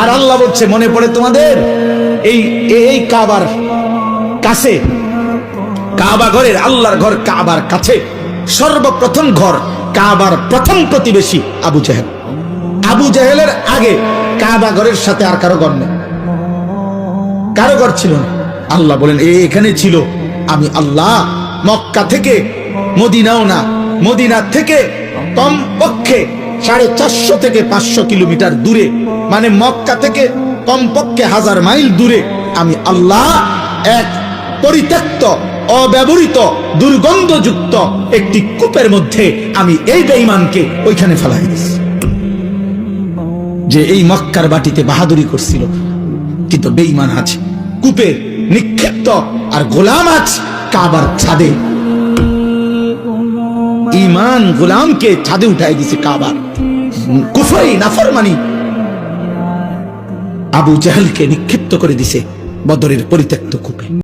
আর আল্লাহ বলছে, মনে পড়ে তোমাদের এই এই কাবার কাছে, কাবা ঘরের, আল্লাহর ঘর কাবার কাছে সর্বপ্রথম ঘর, কাবার প্রথম প্রতিবেশী আবু জেহেল। আবু জেহেলের আগে কাবা ঘরের সাথে আর কারো ঘর নেই, কারো ঘর ছিল না। আল্লাহ বলেন এখানে ছিল আমি আল্লাহ। মক্কা থেকে মদিনাও না, মদিনা থেকে কমপক্ষে 450 থেকে 500 কিলোমিটার দূরে, মানে মক্কা থেকে কমপক্ষে 1000 মাইল দূরে আমি আল্লাহ এক পরিত্যক্ত, অব্যবহৃত, দুর্গন্ধযুক্ত একটি কূপের মধ্যে আমি এই বেঈমানকে ওইখানে ফেলাই দিয়েছি। যে এই মক্কার বাটিতে বাহাদুরি করছিল, কিন্তু বেঈমান আছে কূপে নিক্ষিপ্ত, আর গোলাম আছে কাবার ছাদে। ঈমান গোলামকে ছাদে উঠাই দিছে কাবার। কুফরি, নাফরমানি আবু জেহেলকে নিক্ষিপ্ত করে দিছে বদরের পরিত্যক্ত কূপে।